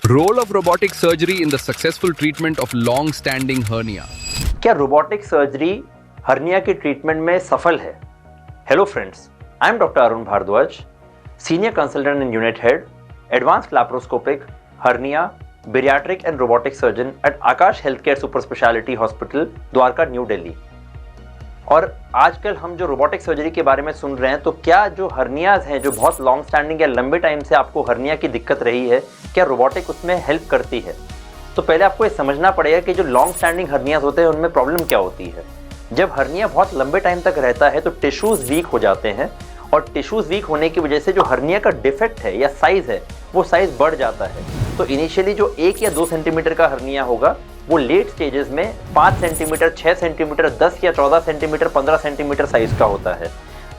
Role of robotic surgery in the successful treatment of long-standing hernia. क्या robotic surgery hernia की treatment में सफल है? Hello friends, I am doctor Arun Bhardwaj, senior consultant in unit head, advanced laparoscopic, hernia, bariatric and robotic surgeon at Aakash health care super speciality hospital, Dwarka, new Delhi. और आजकल हम जो robotic surgery के बारे में सुन रहे हैं, तो क्या जो हर्नियाज हैं, जो बहुत लॉन्ग स्टैंडिंग या लंबे टाइम से आपको हर्निया की दिक्कत रही है, क्या रोबोटिक उसमें हेल्प करती है? तो पहले आपको ये समझना पड़ेगा कि जो लॉन्ग स्टैंडिंग हर्नियाज होते हैं उनमें प्रॉब्लम क्या होती है। जब हर्निया बहुत लंबे टाइम तक रहता है तो टिश्यूज वीक हो जाते हैं, और टिश्यूज वीक होने की वजह से जो हर्निया का डिफेक्ट है या साइज है, वो साइज बढ़ जाता है। तो इनिशियली जो 1 या 2 सेंटीमीटर का हर्निया होगा, वो लेट स्टेजेस में 5 सेंटीमीटर, 6 सेंटीमीटर, 10 या 14 सेंटीमीटर, 15 सेंटीमीटर साइज का होता है।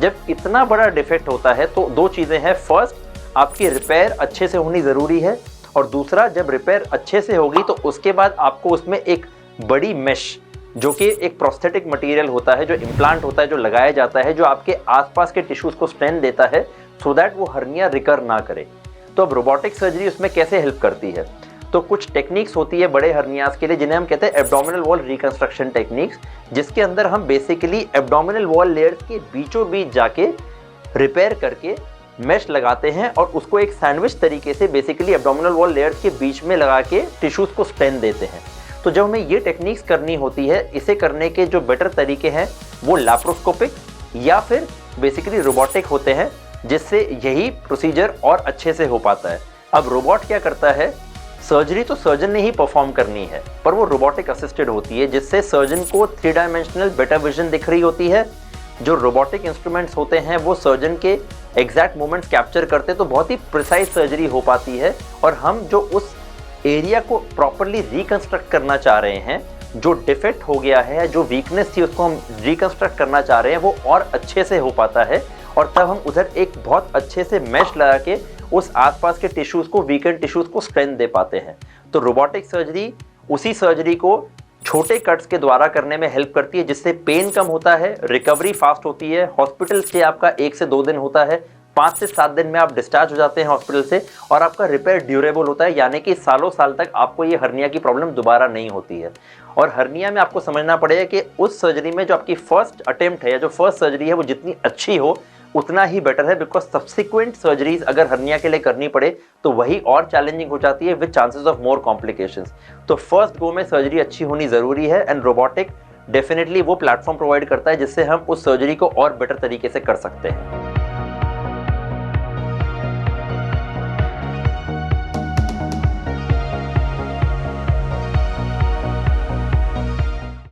जब इतना बड़ा डिफेक्ट होता है तो 2 चीज़ें हैं। फर्स्ट, आपकी रिपेयर अच्छे से होनी ज़रूरी है, और दूसरा, जब रिपेयर अच्छे से होगी तो उसके बाद आपको उसमें एक बड़ी मेश, जो कि एक प्रोस्थेटिक मटेरियल होता है, जो इम्प्लांट होता है, जो लगाया जाता है, जो आपके आसपास के टिश्यूज को स्ट्रेंथ देता है, सो दैट वो हर्निया रिकर ना करे। तो अब रोबोटिक सर्जरी उसमें कैसे हेल्प करती है? तो कुछ टेक्निक्स होती है बड़े हर्नियाज के लिए, जिन्हें हम कहते हैं एब्डोमिनल वॉल रिकंस्ट्रक्शन टेक्निक्स, जिसके अंदर हम बेसिकली एब्डोमिनल वॉल लेयर्स के बीचों बीच जाके रिपेयर करके मेश लगाते हैं, और उसको एक सैंडविच तरीके से बेसिकली एब्डोमिनल वॉल लेयर्स के बीच में लगा के टिश्यूज को स्ट्रेंथ देते हैं। तो जब हमें ये टेक्निक्स करनी होती है, इसे करने के जो बेटर तरीके हैं वो लैप्रोस्कोपिक या फिर बेसिकली रोबोटिक होते हैं, जिससे यही प्रोसीजर और अच्छे से हो पाता है। अब रोबोट क्या करता है? सर्जरी तो सर्जन ने ही परफॉर्म करनी है, पर वो रोबोटिक असिस्टेड होती है, जिससे सर्जन को 3 डायमेंशनल बेटर विजन दिख रही होती है। जो रोबोटिक इंस्ट्रूमेंट्स होते हैं वो सर्जन के एग्जैक्ट मूवमेंट्स कैप्चर करते, तो बहुत ही प्रिसाइज सर्जरी हो पाती है, और हम जो उस एरिया को प्रॉपरली रिकंस्ट्रक्ट करना चाह रहे हैं, जो डिफेक्ट हो गया है, जो वीकनेस थी, उसको हम रिकंस्ट्रक्ट करना चाह रहे हैं, वो और अच्छे से हो पाता है। और तब हम उधर एक बहुत अच्छे से मेश लगा के उस आसपास के टिश्यूज को, वीकेंड टिश्यूज को स्ट्रेंथ दे पाते हैं। तो रोबोटिक सर्जरी उसी सर्जरी को छोटे कट्स के द्वारा करने में हेल्प करती है, जिससे पेन कम होता है, रिकवरी फास्ट होती है, हॉस्पिटल स्टे आपका 1 से 2 दिन होता है, 5 से 7 दिन में आप डिस्चार्ज हो जाते हैं हॉस्पिटल से, और आपका रिपेयर ड्यूरेबल होता है, यानी कि सालों साल तक आपको ये हर्निया की प्रॉब्लम दोबारा नहीं होती है। और हर्निया में आपको समझना पड़ेगा कि उस सर्जरी में जो आपकी फर्स्ट अटेम्प्ट है या जो फर्स्ट सर्जरी है, वो जितनी अच्छी हो उतना ही बेटर है, बिकॉज सब्सिक्वेंट सर्जरीज अगर हर्निया के लिए करनी पड़े तो वही और चैलेंजिंग हो जाती है, with chances of more complications. तो फर्स्ट गो में सर्जरी अच्छी होनी ज़रूरी है, एंड रोबोटिक डेफिनेटली वो प्लेटफॉर्म प्रोवाइड करता है जिससे हम उस सर्जरी को और बेटर तरीके से कर सकते हैं।